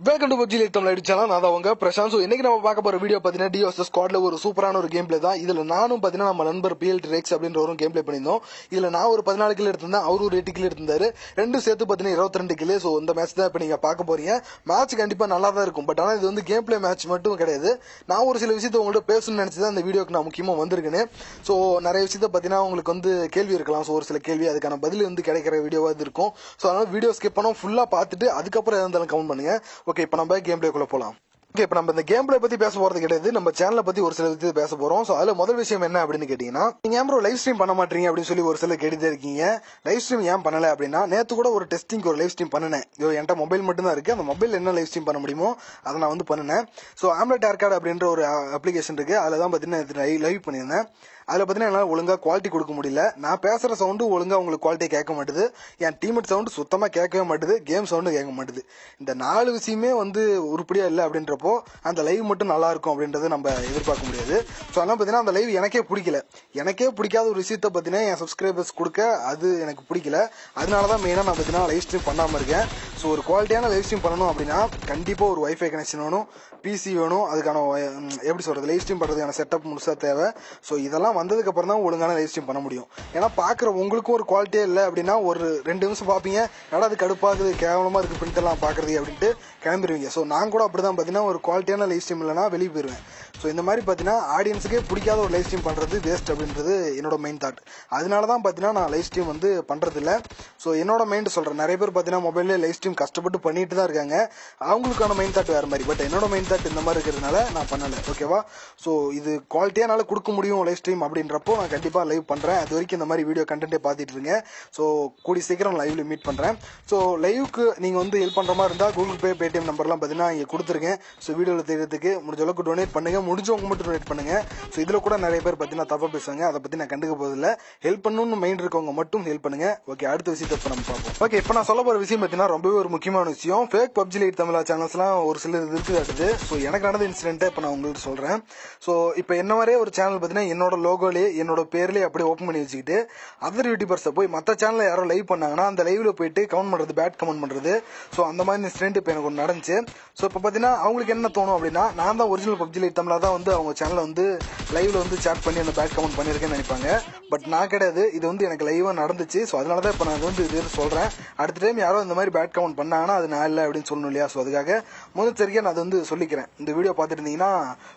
Welcome to PUBG Lite Tamil channel. நான் தான் உங்க பிரசாந்த். இன்னைக்கு நம்ம பார்க்க போற வீடியோ பாத்தீங்கன்னா டிஎஸ் ஸ்குவாட்ல ஒரு சூப்பரான ஒரு கேம் பிளே தான். இதுல நானும் பாத்தீங்கன்னா நம்ம நண்பர் PL Rex அப்படின்ற ஒரு கேம் பிளே பண்ணியிருந்தோம். இதுல நான் ஒரு 14 கிலோ எடுத்திருந்தேன், அவரு ஒரு 8 கிலோ எடுத்திருந்தாரு. ரெண்டும் சேர்த்து பாத்தீங்கன்னா 22 கிலோ. சோ இந்த மேட்ச் தான் இப்ப நீங்க பார்க்க போறீங்க. மேட்ச் கண்டிப்பா நல்லா தான் இருக்கும். பட் ஆனா இது வந்து கேம் பிளே மேட்ச் மட்டும் கிடையாது. நான் ஒரு சில விஷயத்தை உங்கள்ட்ட பேசணும்னு நினைச்சுதான் இந்த வீடியோக்கு நான் முக்கியமா வந்திருக்கேன். சோ நிறைய விஷயத்த பாத்தீங்கன்னா உங்களுக்கு வந்து கேள்வி இருக்கலாம். சோ ஒரு சில கேள்வி அதுக்கான பதில் வந்து கிடைக்கிற வீடியோவா இருக்கும். சோ அதனால வீடியோ ஸ்கிப் பண்ணாம ஃபுல்லா பார்த்துட்டு அதுக்கப்புறம் எதா இருந்தாலும் கமெண்ட் பண்ணுங்க. ஓகே, இப்ப நம்ம கேம் பிளேக்குள்ள போலாம். ஓகே, இப்ப நம்ம இந்த கேம் பிளே பத்தி பேச போறது கிடையாது, நம்ம சேனலை பத்தி ஒரு சில விஷயத்தை பேச போறோம். சோ அதுல முதல் விஷயம் என்ன அப்படின்னு கேட்டீங்கன்னா, நீங்க ஏன் ப்ரோ லைவ் ஸ்ட்ரீம் பண்ண மாட்டீங்க அப்படின்னு சொல்லி ஒரு சிலர் கேட்டுட்டே இருக்கீங்க. லைவ் ஸ்ட்ரீம் ஏன் பண்ணல அப்படின்னா, நேத்து கூட ஒரு டெஸ்டிங் ஒரு லைவ் ஸ்ட்ரீம் பண்ணினேன். என்கிட்ட மொபைல் மட்டும் தான் இருக்கு. அந்த மொபைல் என்ன லைவ் ஸ்ட்ரீம் பண்ண முடியுமோ அதை நான் வந்து பண்ணினேன். சோ ஆம்லெட் ஏர்கார்டு அப்படின்ற ஒரு அப்ளிகேஷன் இருக்கு, அதுல தான் பாத்தீங்கன்னா லைவ் பண்ணியிருந்தேன். அதுல பாத்தீங்கன்னா என்னால ஒழுங்கா குவாலிட்டி கொடுக்க முடியல. நான் பேசுற சவுண்டு ஒழுங்கா உங்களுக்கு குவாலிட்டி கேட்க மாட்டுது, என் டீம்மேட் சவுண்டு சுத்தமா கேட்கவே மாட்டுது, கேம் சவுண்டு கேட்க மாட்டுது. இந்த 4 விஷயமே வந்து உருப்படியா இல்லை அப்படின்றப்போ அந்த லைவ் மட்டும் நல்லா இருக்கும் அப்படின்றது நம்ம எதிர்பார்க்க முடியாது. ஸோ அதெல்லாம் பார்த்தீங்கன்னா அந்த லைவ் எனக்கே பிடிக்கல. எனக்கே பிடிக்காத ஒரு விஷயத்த பார்த்தீங்கன்னா என் சப்ஸ்கிரைபர்ஸ் கொடுக்க அது எனக்கு பிடிக்கல. அதனாலதான் மெயினாக நான் பார்த்தீங்கன்னா லைவ் ஸ்ட்ரீம் பண்ணாமல் இருக்கேன். ஸோ ஒரு குவாலிட்டியான லைவ் ஸ்ட்ரீம் பண்ணணும் அப்படின்னா கண்டிப்பாக ஒரு வைஃபை கனெக்ஷன் வேணும், பிசி வேணும். அதுக்கான எப்படி சொல்றது, லைவ் ஸ்ட்ரீம் பண்றதுக்கான செட்டப் முழுசா தேவை. ஸோ இதெல்லாம் வந்ததுக்கு அப்புறம் தான் ஒழுங்கான லைவ் ஸ்ட்ரீம் பண்ண முடியும். ஏன்னா பாக்குற உங்களுக்கும் ஒரு குவாலிட்டியே இல்லை அப்படின்னா ஒரு 2 நிமிஷம் பாப்பீங்க, அது கடுப்பாகுது, கேவலமா இருக்கு பிரிண்ட் எல்லாம் பாக்குறது அப்படின்ட்டு கிளம்பிடுவீங்க. ஸோ நான் கூட அப்படிதான் பாத்தீங்கன்னா ஒரு குவாலிட்டியான லைவ் ஸ்ட்ரீம் இல்லைன்னா வெளியே போயிருவேன். ஸோ இந்த மாதிரி பாத்தீங்கன்னா ஆடியன்ஸுக்கே பிடிக்காத ஒரு லைவ் ஸ்ட்ரீம் பண்றது வேஸ்ட் அப்படின்றது என்னோட மெயின் தாட். அதனாலதான் பாத்தீங்கன்னா நான் லைவ் ஸ்ட்ரீம் வந்து பண்றது இல்ல. ஸோ என்னோட மைண்ட் சொல்றேன், நிறைய பேர் பாத்தீங்கன்னா மொபைல்ல லைவ் ஸ்ட்ரீம் கஷ்டப்பட்டு பண்ணிட்டு தான் இருக்காங்க. அவங்களுக்கான மைண்ட் தாட் வேற மாதிரி. பட் என்னோட மைண்ட் தாட் இந்த மாதிரி இருக்கிறதுனால நான் பண்ணல. ஓகேவா? ஸோ இது குவாலிட்டியானால கொடுக்க முடியும் லைவ் ஸ்ட்ரீம் அப்படின்றப்போ நான் கண்டிப்பா லைவ் பண்றேன். அது வரைக்கும் இந்த மாதிரி வீடியோ கண்டென்ட்டே பார்த்துட்டு இருங்க. ஸோ கூடி சீக்கிரம் லைவ்ல மீட் பண்றேன். ஸோ லைவுக்கு நீங்க வந்து ஹெல்ப் பண்ற மாதிரி இருந்தா கூகுள் பே, பேடிஎம் நம்பர்லாம் பாத்தீங்கன்னா இங்க கொடுத்துருக்கேன். ஸோ வீடியோல தெரியறதுக்கு முடிஞ்ச அளவுக்கு டொனேட் பண்ணுங்க, முடிஞ்சவங்க மட்டும் டொனேட் பண்ணுங்க. ஸோ இதுல கூட நிறைய பேர் பாத்தீங்கன்னா தப்பா பேசுவாங்க, அதை பத்தி நான் கண்டுக்க போதில்லை. ஹெல்ப் பண்ணணும்னு மைண்ட் இருக்கவங்க மட்டும் ஹெல்ப் பண்ணுங்க. ஓகே, அடுத்த விஷயத்தை இப்ப நம்ம பார்ப்போம். ஓகே, இப்ப நான் சொல்ல போற விஷயம் பாத்தீங்கன்னா ரொம்பவே ஒரு முக்கியமான விஷயம். ஃபேக் PUBG Lite தமிழா சேனல்ஸ் எல்லாம் ஒரு சில இருக்குது. ஸோ எனக்கு நடந்த இன்சிடென்ட்டை இப்ப நான் உங்களுக்கு சொல்றேன். ஸோ இப்ப என்ன மாதிரியே ஒரு சேனல் பாத்தீங்கன்னா என்னோட லோகோலயே என்னோட பேர்லயே அப்படியே ஓப்பன் பண்ணி வச்சுக்கிட்டு அதர் யூடியூபர்ஸை போய் மற்ற சேனல்ல யாரோ லைவ் பண்ணாங்கன்னா அந்த லைவ்ல போயிட்டு கமெண்ட் பண்றது, பேட் கமெண்ட் பண்றது. ஸோ அந்த மாதிரி இன்சிடென்ட் இப்ப எனக்கு ஒன்று நடந்துச்சு. ஸோ இப்ப பாத்தீங்கன்னா அவங்களுக்கு என்ன தோணும் அப்படின்னா, நான் தான் ஒரிஜினல் PUBG Lite தமிழா தான் வந்து அவங்க சேனல்ல வந்து லைவ்ல வந்து சாட் பண்ணி அந்த பேட் கமெண்ட் பண்ணிருக்கேன்னு நினைப்பாங்க. பட் நான் கிடையாது, இது வந்து எனக்கு லைவா நடந்துச்சு. ஸோ அதனாலதான் இப்ப நான் வந்து இது சொல்றேன். அடுத்த டைம் யாரோ இந்த மாதிரி பேட் கமெண்ட் பண்ணாங்கன்னா அது நான் இல்லை அப்படின்னு சொல்லணும் இல்லையா? ஸோ அதுக்காக முன்னெச்சரிக்கையா நான் அது வந்து சொல்லிக்கிறேன். இந்த வீடியோ பார்த்துட்டு இருந்தீங்கன்னா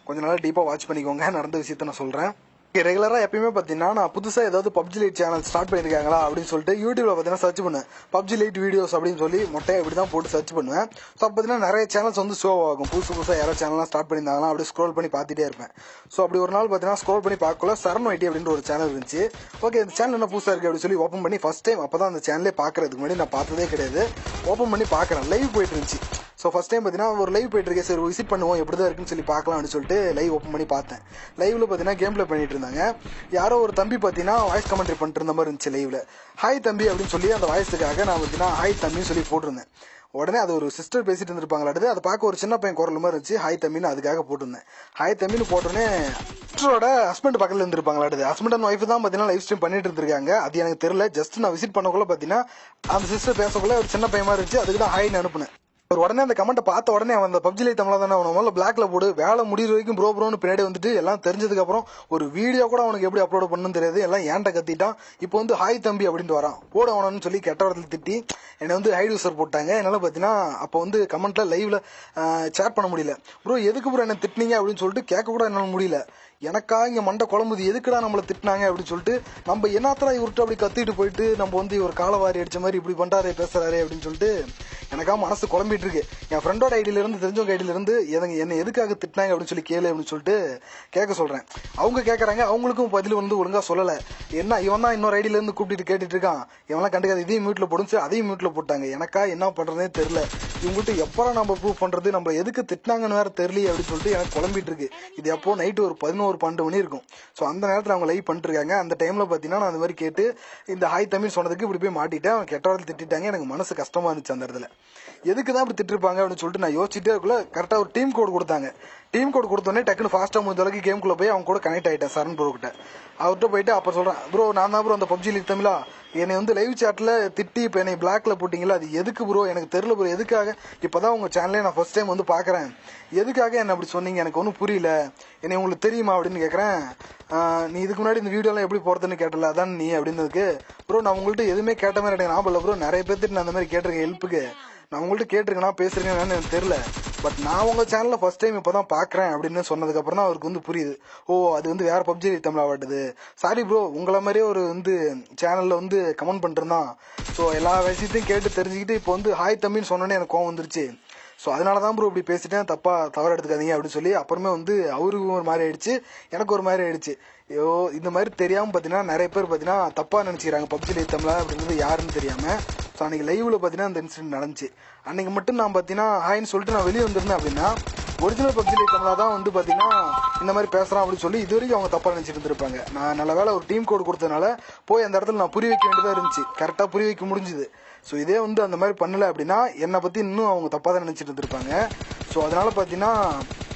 கொஞ்சம் நாள் டீப்பா வாட்ச் பண்ணிக்கோங்க. நடந்த விஷயத்த நான் சொல்றேன். ரெகுலரா எப்பயுமே பாத்தீங்கன்னா நான் புதுசா ஏதாவது PUBG Lite சேனல் ஸ்டார்ட் பண்ணிருக்காங்களா அப்படின்னு சொல்லிட்டு யூடியூப்ல பாத்தீங்கன்னா சர்ச் பண்ணுவேன். PUBG Lite வீடியோஸ் அப்படின்னு சொல்லி மொட்டையை இப்படிதான் போட்டு சர்ச் பண்ணுவேன். ஸோ பாத்தீங்கன்னா நிறைய சேனல்ஸ் வந்து ஷோ ஆகும். புதுசா யாரோ சேனல்லாம் ஸ்டார்ட் பண்ணியிருந்தாங்களா அப்படி ஸ்க்ரோல் பண்ணி பார்த்துட்டே இருப்பேன். ஸோ அப்படி ஒரு நாள் பாத்தீங்கன்னா ஸ்க்ரோல் பண்ணி பார்க்கல சரண் ஐடி அப்படின்ற ஒரு சேனல் இருந்துச்சு. ஓகே, இந்த சேனல் என்ன புதுசா இருக்கு அப்படின்னு சொல்லி ஓப்பன் பண்ணி ஃபர்ஸ்ட் டைம் அப்பதான் அந்த சேனலே பாக்குறதுக்கு முன்னாடி நான் பார்த்ததே கிடையாது. ஓப்பன் பண்ணி பாக்குறேன், லைவ் போயிட்டு இருந்துச்சு. ஸோ ஃபர்ஸ்ட் டைம் பார்த்தீங்கன்னா ஒரு லைவ் போயிட்டு இருக்கேன், சரி விசிட் பண்ணுவோம் எப்படிதான் இருக்குன்னு சொல்லி பார்க்கலாம் அப்படின்னு சொல்லிட்டு லைவ் ஓப்பன் பண்ணி பார்த்தேன். லைவ்ல பார்த்தீங்கன்னா கேம் பிளே பண்ணிட்டு இருந்தாங்க. யாரோ ஒரு தம்பி பார்த்தீங்கன்னா வாய்ஸ் கமெண்ட்ரி பண்ணிட்டு இருந்த மாதிரி இருந்துச்சு லைவ்ல. ஹாய் தம்பி அப்படின்னு சொல்லி அந்த வாய்ஸுக்காக நான் பார்த்தீங்கன்னா ஹாய் தம்பின்னு சொல்லி போட்டிருந்தேன். உடனே அது ஒரு சிஸ்டர் பேசிட்டு இருந்திருப்பாங்களாடு, அதை பார்க்க ஒரு சின்ன பையன் குரல் மாதிரி இருந்துச்சு. ஹாய் தம்பின்னு அதுக்காக போட்டிருந்தேன். ஹாய் தம்பின்னு போட்டோன்னே சிஸ்டரோட ஹஸ்பண்ட் பக்கத்துல இருந்திருப்பாங்களாடு. ஹஸ்பண்ட் அண்ட் ஒய்ஃப் தான் பார்த்தீங்கன்னா லைவ் ஸ்ட்ரீம் பண்ணிட்டு இருந்திருக்காங்க. அது எனக்கு தெரியல. ஜஸ்ட் நான் விசிட் பண்ணக்குள்ள பார்த்தீங்கன்னா அந்த சிஸ்டர் பேசக்குள்ள ஒரு சின்ன பையன் மாதிரி இருந்துச்சு. அதுக்கு தான் ஹாய்னு அனுப்புனேன். உடனே அந்த கமெண்ட்டை பார்த்த உடனே அவன் அந்த PUBG Lite தமிழா தானே அவனை முதல்ல பிளாக்ல போடு, வேலை முடிகிற வரைக்கும் ப்ரோன்னு பின்னாடி வந்துட்டு எல்லாம் தெரிஞ்சதுக்கு அப்புறம் ஒரு வீடியோ கூட அவனுக்கு எப்படி அப்லோட் பண்ணணும்னு தெரியாது, எல்லாம் ஏன்ட்ட கத்திட்டான். இப்போ வந்து ஹாய் தம்பி அப்படின்ட்டு வரான். போட அவனு சொல்லி கெட்ட வார்த்தையில திட்டி என்னை வந்து ஹைட் யூசர் போட்டாங்க. என்னால பாத்தீங்கன்னா அப்போ வந்து கமெண்ட்ல லைவ்ல சேட் பண்ண முடியல. ப்ரோ எதுக்கு ப்ரோ என்ன திட்டினீங்க அப்படின்னு சொல்லிட்டு கேட்க கூட என்னால முடியல. எனக்கா இங்க மண்டை குழம்புது, எதுக்குடா நம்மளை திட்டினாங்க அப்படின்னு சொல்லிட்டு நம்ம என்னத்தரா இவர்கிட்ட அப்படி கத்திட்டு போயிட்டு நம்ம வந்து ஒரு காலவாரி அடிச்ச மாதிரி இப்படி பண்றாரு பேசுறாரு அப்படின்னு சொல்லிட்டு எனக்கா மனசு குழம்பிட்டு இருக்கு. என் ஃப்ரெண்டோட ஐடியில இருந்து, தெரிஞ்சவங்க ஐடியில இருந்து என்ன எதுக்காக திட்டினாங்க அப்படின்னு சொல்லி கேளு அப்படின்னு சொல்லிட்டு கேட்க சொல்றேன். அவங்க கேட்கறாங்க, அவங்களுக்கும் பதில் வந்து ஒழுங்கா சொல்லல. என்ன இவன் தான் இன்னொரு ஐடியில இருந்து கூப்பிட்டு கேட்டுட்டு இருக்கான், இவெல்லாம் கண்டுக்காது, இதையும் மியூட்ல போடுச்சு, அதையும் மியூட்ல போட்டாங்க. எனக்கா என்ன பண்றதே தெரியல. இவங்ககிட்ட எப்பறம் நம்ம ப்ரூவ் பண்றது, நம்ம எதுக்கு திட்டினாங்கன்னு வேற தெரியல அப்படின்னு சொல்லிட்டு எனக்கு குழம்பிட்டு இருக்கு. இது எப்போ நைட்டு ஒரு 11-12 மணி இருக்கும். ஸோ அந்த நேரத்தில் அவங்க லைவ் பண்ணிட்டு இருக்காங்க. அந்த டைம்ல பாத்தீங்கன்னா நான் அந்த மாதிரி கேட்டு இந்த ஹாய் தமிழ் சொன்னதுக்கு இப்படி போய் மாட்டிட்டேன். அவங்க கெட்ட வார்த்தை திட்டாங்க. எனக்கு மனசு கஷ்டமா இருந்துச்சு அந்த இடத்துல. எதுக்குதான் தான் இப்படி திட்டிருப்பாங்க அப்படின்னு சொல்லிட்டு நான் யோசிச்சுட்டே இருக்குள்ள கரெக்டாக ஒரு டீம் கோட் கொடுத்தாங்க. டீம் கோட் கொடுத்தோடனே டக்குன்னு ஃபாஸ்ட்டாக முடிஞ்ச அளவுக்கு கேம்குள்ளே போய் அவங்க கூட கனெக்ட் ஆகிட்டேன் சரண் ப்ரோ கிட்ட. அவர்கிட்ட போயிட்டு அப்போ சொல்கிறேன், ப்ரோ நான் தான் ப்ரோ அந்த பப்ஜி லீக் தமிழா என்னை வந்து லைவ் சாட்டில் திட்டி இப்போ என்னை பிளாக்ல போட்டிங்களா, அது எதுக்கு ப்ரோ எனக்கு தெரியல ப்ரோ, எதுக்காக இப்போ தான் உங்கள் சேனலே நான் ஃபர்ஸ்ட் டைம் வந்து பார்க்குறேன், எதுக்காக என்ன அப்படி சொன்னீங்க எனக்கு ஒன்றும் புரியல, என்னை உங்களுக்கு தெரியுமா அப்படின்னு கேட்குறேன். நீ இதுக்கு முன்னாடி இந்த வீடியோலாம் எப்படி போகிறதுன்னு கேட்டல அதான் நீ அப்படின்னதுக்கு, ப்ரோ நான் உங்கள்கிட்ட எதுவுமே கேட்ட மாதிரி எனக்கு ஞாபகம் இல்லை ப்ரோ, நிறைய பேர்த்துட்டு நான் அந்த மாதிரி கேட்டிருக்கேன் ஹெல்ப்புக்கு, நான் உங்கள்கிட்ட கேட்டிருக்கேன்னா பேசுறீங்கன்னு எனக்கு தெரியல, பட் நான் உங்கள் சேனலில் ஃபர்ஸ்ட் டைம் இப்போ தான் பார்க்குறேன் அப்படின்னு சொன்னதுக்கப்புறம் தான் அவருக்கு வந்து புரியுது, ஓ அது வந்து வேறு பப்ஜி தமிழா வாட்டுது, சாரி ப்ரோ உங்களை மாதிரியே ஒரு வந்து சேனலில் வந்து கமெண்ட் பண்ணிட்டுருந்தான், ஸோ எல்லா விஷயத்தையும் கேட்டு தெரிஞ்சுக்கிட்டு இப்போ வந்து ஹாய் தம்பின்னு சொன்னோன்னே எனக்கு கோவம் வந்துருச்சு, ஸோ அதனால தான் ப்ரோ இப்படி பேசிட்டேன், தவறு எடுத்துக்காதீங்க அப்படின்னு சொல்லி அப்புறமே வந்து அவருக்கு ஒரு மாதிரி ஆயிடுச்சு, எனக்கு ஒரு மாதிரி ஆயிடுச்சு. ஐயோ இந்த மாதிரி தெரியாமல் பார்த்தீங்கன்னா நிறைய பேர் பார்த்தீங்கன்னா தப்பாக நினச்சிக்கிறாங்க பப்ஜி லீக் தமிழா அப்படின்றது யாருன்னு தெரியாமல். ஸோ அன்றைக்கி லைவில் பார்த்தீங்கன்னா அந்த இன்சிடென்ட் நடந்துச்சு. அன்றைக்கி மட்டும் நான் பார்த்தீங்கன்னா ஹாய்ன்னு சொல்லிட்டு நான் வெளியே வந்திருந்தேன் அப்படின்னா ஒரிஜினல் பப்ஜி லீக் தமிழா தான் வந்து பார்த்தீங்கன்னா இந்த மாதிரி பேசுகிறான் அப்படின்னு சொல்லி இது வரைக்கும் அவங்க தப்பாக நினச்சிட்டு இருந்திருப்பாங்க. நான் நல்ல வேலை ஒரு டீம் கோட் கொடுத்ததுனால போய் அந்த இடத்துல நான் புரிய வைக்க வேண்டியதாக இருந்துச்சு, கரெக்டாக புரிய வைக்க முடிஞ்சுது. ஸோ இதே வந்து அந்த மாதிரி பண்ணலை அப்படின்னா என்னை பற்றி இன்னும் அவங்க தப்பாக தான் நினச்சிட்டு இருந்திருப்பாங்க. ஸோ அதனால் பார்த்தீங்கன்னா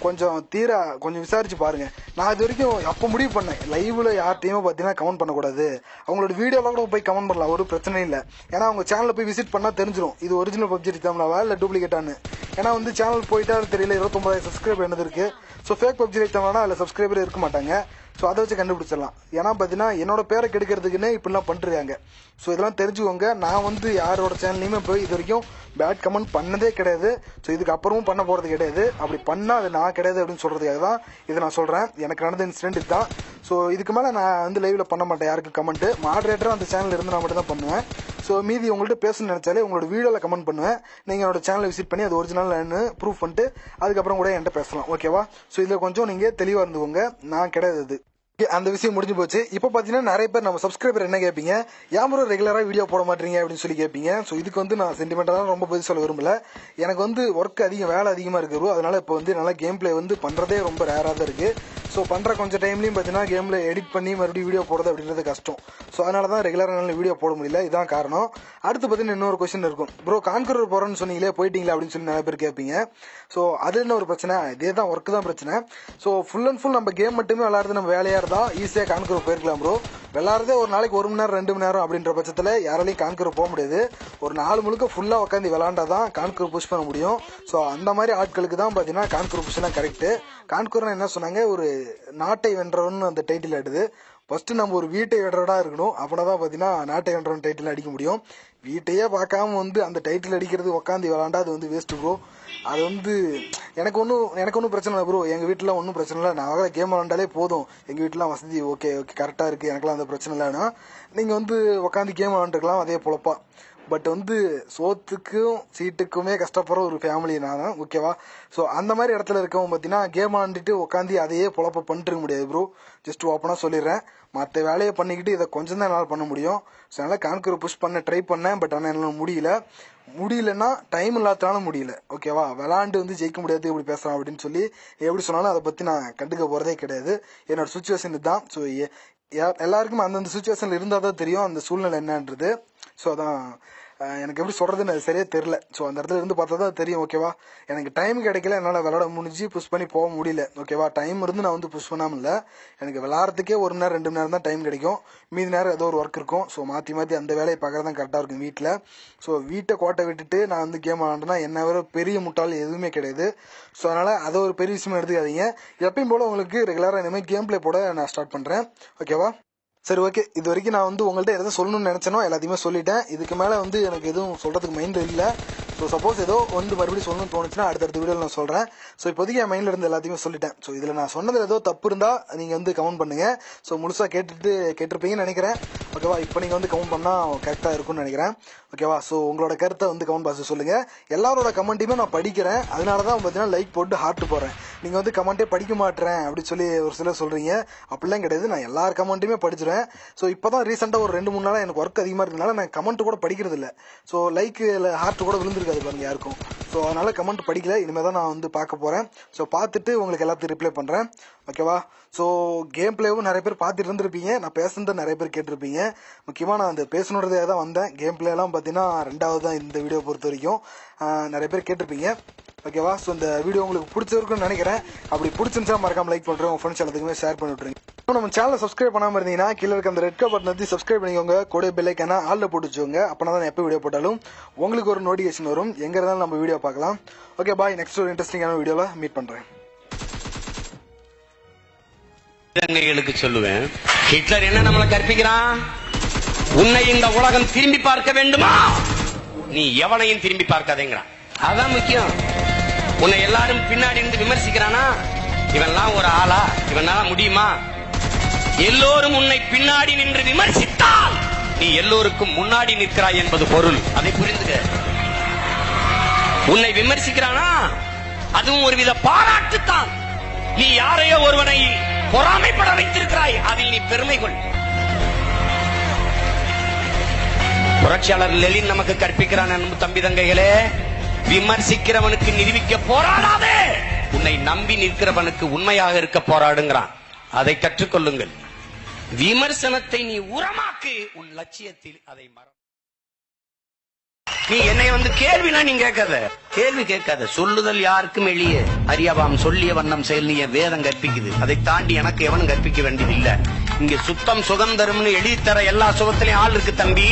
கொஞ்சம் விசாரிச்சு பாருங்கள். நான் இது வரைக்கும் அப்போ முடிவு பண்ணேன் லைவில் யார்ட்டையுமே பார்த்தீங்கன்னா கமெண்ட் பண்ணக்கூடாது, அவங்களோட வீடியோவில் கூட போய் கமெண்ட் பண்ணலாம், ஒரு பிரச்சனை இல்லை, ஏன்னா அவங்க சேனலில் போய் விசிட் பண்ணால் தெரிஞ்சிடும் இது ஒரிஜினல் பப்ஜி லீக் தமிழாவா இல்லை டூப்ளிகேட்டானு. ஏன்னா வந்து சேனல் போயிட்டா தெரியல 29,000 சப்ஸ்கிரைபர் என்னது இருக்குது, ஸோ ஃபேக் பப்ஜி லீக் தமிழானா அதில் சப்ஸ்கிரைபர் இருக்க மாட்டாங்க, ஸோ அதை வச்சு கண்டுபிடிச்சிடலாம். ஏன்னா பார்த்தீங்கன்னா என்னோட பேரை கெடுக்கிறதுக்குன்னு இப்படிலாம் பண்ணிருக்காங்க. ஸோ இதெல்லாம் தெரிஞ்சுக்கோங்க. நான் வந்து யாரோட சேனல்லையுமே போய் இது வரைக்கும் பேட் கமெண்ட் பண்ணதே கிடையாது, ஸோ இதுக்கு அப்புறமும் பண்ண போகிறது கிடையாது, அப்படி பண்ணால் அது நான் கிடையாது அப்படின்னு சொல்கிறதுக்காக தான் இதை நான் சொல்கிறேன். எனக்கு நடந்த இன்சிடென்ட் இதுதான். ஸோ இதுக்கு மேலே நான் வந்து லைவில் பண்ண மாட்டேன் யாருக்கும் கமெண்ட்டு, மாடரேட்டரும் அந்த சேனல் இருந்து நான் மட்டும் தான் பண்ணுவேன். ஸோ மீதி உங்கள்கிட்ட பேசணும்னு நினச்சாலே உங்களோட வீடியோவில் கமெண்ட் பண்ணுவேன், நீங்கள் என்னோட சேனலை விசிட் பண்ணி அது ஒரிஜினல்னு ப்ரூஃப் பண்ணிட்டு அதுக்கப்புறம் கூட என்கிட்ட பேசலாம், ஓகேவா. ஸோ இதில் கொஞ்சம் நீங்கள் தெளிவாக இருந்துக்கோங்க, நான் கிடையாது அது. அந்த விஷயம் முடிஞ்சு போச்சு. இப்போ பார்த்தீங்கன்னா நிறைய பேர் நம்ம சப்ஸ்கிரைபர் என்ன கேட்பீங்க, ஏன் ப்ரோ ரெகுலராக வீடியோ போட மாட்டீங்க அப்படின்னு சொல்லி கேட்பீங்க. ஸோ இதுக்கு வந்து நான் சென்டிமெண்ட்டாக ரொம்ப பதில் சொல்ல விரும்பல, எனக்கு வந்து ஒர்க் வேலை அதிகமாக இருக்குது ப்ரோ, அதனால இப்போ வந்து நல்லா கேம் பிளே வந்து பண்ணுறதே ரொம்ப ரேராக தான் இருக்குது. ஸோ பண்ணுற கொஞ்சம் டைம்லையும் பார்த்தீங்கன்னா கேமில் எடிட் பண்ணி மறுபடியும் வீடியோ போடுறது அப்படின்றது கஷ்டம். ஸோ அதனால தான் ரெகுலராக வீடியோ போட முடியல, இதான் காரணம். அடுத்து பார்த்தீங்கன்னா இன்னொரு கொஸ்டின் இருக்கும், ப்ரோ கான்கரர் போகிறேன்னு சொன்னீங்களே போயிட்டீங்களா அப்படின்னு சொல்லி நிறைய பேர் கேட்பீங்க. ஸோ அது என்ன ஒரு பிரச்சனை, இதே தான் ஒர்க்கு தான் பிரச்சனை. ஸோ ஃபுல் அண்ட் ஃபுல் நம்ம கேம் மட்டுமே விளையாடுறது நம்ம வேலையாக இருந்தால் ஈஸியாக கான்கரர் போயிருக்கலாம் ப்ரோ. விளையாடுறதே ஒரு நாளைக்கு 1 மணி நேரம் 2 மணி நேரம் அப்படின்ற பட்சத்தில் யாராலையும் கான்கரர் போக முடியாது. ஒரு 4 முழுக்க ஃபுல்லாக உட்காந்து விளாண்டா தான் கான்கரர் புஷ் பண்ண முடியும். ஸோ அந்த மாதிரி ஆட்களுக்கு தான் பார்த்தீங்கன்னா கான்கரர் புஷ்னா கரெக்டு. கான்கரர் என்ன சொன்னாங்க, ஒரு நாட்டை வென்றவன் அந்த டைட்டில் ஆடுது. ஃபர்ஸ்ட் நம்ம ஒரு வீட்டை வென்றவடா இருக்கணும், அப்படின்னா தான் பார்த்தீங்கன்னா நாட்டை வென்றவன் டைட்டில் அடிக்க முடியும். வீட்டையே பார்க்காம வந்து அந்த டைட்டில் அடிக்கிறது உட்காந்து விளாண்டா அது வந்து வேஸ்ட்டு ப்ரோ. அது வந்து எனக்கு ஒன்றும் பிரச்சனை இல்லை ப்ரோ, எங்கள் வீட்டில் ஒன்றும் பிரச்சனை இல்லை, நான் கேம் விளாண்டாலே போதும், எங்கள் வீட்டிலாம் வசதி ஓகே கரெக்டாக இருக்குது, எனக்குலாம் அந்த பிரச்சனை இல்லைன்னா நீங்கள் வந்து உட்காந்து கேம் விளாண்டுருக்கலாம் அதே பொழப்பா. பட் வந்து சோத்துக்கும் சீட்டுக்குமே கஷ்டப்படுற ஒரு ஃபேமிலி நான், ஓகேவா. ஸோ அந்த மாதிரி இடத்துல இருக்கவங்க பார்த்தீங்கன்னா கேம் விளாண்டுட்டு உட்காந்து அதையே பொழப்ப பண்ணிட்டு முடியாது ப்ரோ, ஜஸ்ட் ஓப்பனாக சொல்லிடுறேன். மற்ற வேலையை பண்ணிக்கிட்டு இதை கொஞ்சம் தான் என்னால் பண்ண முடியும். ஸோ அதனால் கான்கர் புஷ் பண்ண ட்ரை பண்ணேன், பட் ஆனால் என்னால் முடியலன்னா டைம் இல்லாதனால முடியல, ஓகேவா. விளாண்டு வந்து ஜெயிக்க முடியாது இப்படி பேசுகிறான் அப்படின்னு சொல்லி எப்படி சொன்னாலும் அதை பற்றி நான் கண்டுக்க போகிறதே கிடையாது, என்னோட சுச்சுவேஷன் இதுதான். ஸோ எல்லாருக்கும் அந்தந்த சுச்சுவேஷனில் இருந்தால் தான் தெரியும் அந்த சூழ்நிலை என்னன்றது. ஸோ அதான் எனக்கு எப்படி சொல்கிறதுன்னு அது சரியாக தெரில. ஸோ அந்த இடத்துல இருந்து பார்த்தா தான் தெரியும், ஓகேவா. எனக்கு டைம் கிடைக்கல, என்னால் விளாட முடிஞ்சு புஷ் பண்ணி போக முடியல, ஓகேவா. டைம் இருந்து நான் வந்து புஷ் பண்ணாமல் இல்லை, எனக்கு விளாட்றதுக்கே 1 மணி நேரம் 2 மணி நேரம் தான் டைம் கிடைக்கும், மீதி நேரம் ஏதோ ஒரு ஒர்க் இருக்கும். ஸோ மாற்றி அந்த வேலையை பார்க்குறது தான் கரெக்டாக இருக்கும் வீட்டில். ஸோ வீட்டை கோட்டை விட்டுட்டு நான் வந்து கேம் விளாண்டேன்னா என்ன வேற பெரிய முட்டாள் எதுவுமே கிடையாது. ஸோ அதனால் அதை ஒரு பெரிய விஷயமா எடுத்துக்காதீங்க. எப்பயும் போல் உங்களுக்கு ரெகுலராக இனிமேல் கேம் பிளே போட நான் ஸ்டார்ட் பண்ணுறேன், ஓகேவா. சரி ஓகே, இது வரைக்கும் நான் வந்து உங்கள்கிட்ட எதாவது சொல்லணும்னு நினச்சேனோ எல்லாத்தையுமே சொல்லிட்டேன். இதுக்கு மேலே வந்து எனக்கு எதுவும் சொல்கிறதுக்கு மைண்ட் இல்லை. ஸோ சப்போஸ் ஏதோ வந்து மறுபடியும் சொல்லணும்னு தோணுச்சுன்னா அடுத்தடுத்த வீடியோவில் நான் சொல்கிறேன். ஸோ இப்போதைக்கு என் மைண்டில் இருந்து எல்லாத்தையுமே சொல்லிட்டேன். ஸோ இதில் நான் சொன்னதில் ஏதோ தப்பு இருந்தால் நீங்கள் வந்து கமெண்ட் பண்ணுங்கள். ஸோ முழுசாக கேட்டிருப்பீங்கன்னு நினைக்கிறேன், ஓகேவா. இப்போ நீங்கள் வந்து கமெண்ட் பண்ணால் கரெக்டாக இருக்கும்னு நினைக்கிறேன், ஓகேவா. ஸோ உங்களோட கருத்தை வந்து கமெண்ட் பாக்ஸில் சொல்லுங்கள். எல்லாரோட கமெண்ட்டையுமே நான் படிக்கிறேன், அதனால தான் பார்த்தீங்கன்னா லைக் போட்டு ஹார்ட் போடுறேன். நீங்கள் வந்து கமெண்ட்டே படிக்க மாட்டேறேன் அப்படின்னு சொல்லி ஒரு சிலர் சொல்கிறீங்க, அப்படிலாம் கிடையாது. நான் எல்லார் கமெண்ட்டையுமே படிச்சிடுவேன். ஸோ இப்போ தான் ரீசெண்டாக ஒரு 2-3 நாளாக எனக்கு ஒர்க் அதிகமாக இருக்கிறதுனால நான் கமெண்ட் கூட படிக்கிறது இல்லை. ஸோ லைக் ஹார்ட் கூட விழுந்துருக்காது பாருங்க யாருக்கும். ஸோ ஸோ அதனால கமெண்ட் படிக்கல, இனிமேல் தான் நான் வந்து பார்க்க போகிறேன். ஸோ பார்த்துட்டு உங்களுக்கு எல்லாத்தையும் ரிப்ளை பண்ணுறேன், ஓகேவா? ஸோ கேம் பிளேவும் நிறைய பேர் பார்த்துட்டு இருந்திருப்பீங்க, நான் பேசுனது நிறைய பேர் கேட்டிருப்பீங்க. முக்கியமாக நான் அந்த பேசணுன்றதே தான் வந்தேன். கேம் பிளேலாம் பார்த்தீங்கன்னா 2வது தான் இந்த வீடியோ பொறுத்த வரைக்கும். நிறைய பேர் கேட்டிருப்பீங்க, ஓகேவா? ஸோ இந்த வீடியோ உங்களுக்கு பிடிச்சிருக்குன்னு நினைக்கிறேன். அப்படி பிடிச்சிருந்துச்சா மறக்காம லைக் பண்ணுறேன், உங்கள் ஃப்ரெண்ட்ஸ் எல்லாத்துக்குமே ஷேர் பண்ணி விட்ருங்க. நம்ம சேனலை சப்ஸ்கிரைப் பண்ணாமல் இருந்தீங்கன்னா கீழே இருக்க அந்த ரெட் கலர் பட்டன் வந்து சப்ஸ்கிரைப் பண்ணிக்கோங்க, கூட பெல் ஐக்கான ஆல்ல போட்டு வச்சுக்கோங்க. அப்போனா தான் எப்போ வீடியோ போட்டாலும் உங்களுக்கு ஒரு நோட்டிஃபிகேஷன் வரும், எங்கே இருந்தாலும் நம்ம வீடியோ பார்க்கலாம். ஓகே பாய், நெக்ஸ்ட் ஒரு இன்ட்ரெஸ்டிங்கான வீடியோவில் மீட் பண்ணுறேன். சொல்லுவேன், ஹிட்லர் என்ன நம்மளை கற்பிக்கிறான்? உன்னை இந்த உலகம் திரும்பி பார்க்க வேண்டுமா, நீ எவனையும் திரும்பி பார்க்காதேங்கிறான். அதான் முக்கியம். உன்னை எல்லாரும் பின்னாடி இருந்து விமர்சிக்கிறானா, இவன்லாம் ஒரு ஆளா, இவனால முடியுமா? எல்லோரும் உன்னை பின்னாடி நின்று விமர்சித்தால் நீ எல்லோருக்கும் முன்னாடி நிற்கிறாய் என்பது பொருள். அதை புரிந்துக. உன்னை விமர்சிக்கிறானா, அதுவும் ஒருவித பாராட்டுத்தான். நீ யாரையோ ஒருவனை பொறாமைப்பட வைத்திருக்கிறாய், அதில் நீ பெருமை கொள். புரட்சியாளர் லெனின் நமக்கு கற்பிக்கிறான், தம்பி தங்கைகளே, விமர்சிக்கிறவனுக்கு நிரூபிக்க போராடாதே, உன்னை நம்பி நிற்கிறவனுக்கு உண்மையாக இருக்க போராடுங்கிறான். அதை கற்றுக்கொள்ளுங்கள். விமர்சனத்தை நீ உரமாக்கு, உன் லட்சியத்தில் அதை மற. நீ என்னை வந்து கேள்வினா நீ கேட்காத, கேள்வி கேட்காத. சொல்லுதல் யாருக்கும் எளிய, அறியாவாம் சொல்லிய வண்ணம் செயல். நீ வேதம் கற்பிக்குது, அதை தாண்டி எனக்கு எவனும் கற்பிக்க வேண்டியதில்லை. இங்க சுத்தம் சுகம் தரும்னு எழுதி தர எல்லா சுகத்திலையும் ஆள் இருக்கு தம்பி,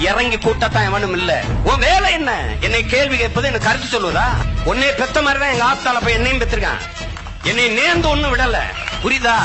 இறங்கி கூட்டத்தான் எவனும் இல்ல. உன் வேலை என்ன? என்னை கேள்வி கேட்பது, எனக்கு கருத்து சொல்லுவதா? உன்னை பெத்த மாதிரிதான் எங்க ஆத்தால போய் என்னையும் பெற்றிருக்கான், என்னை நேர்ந்து ஒண்ணும் விடல, புரியுதா?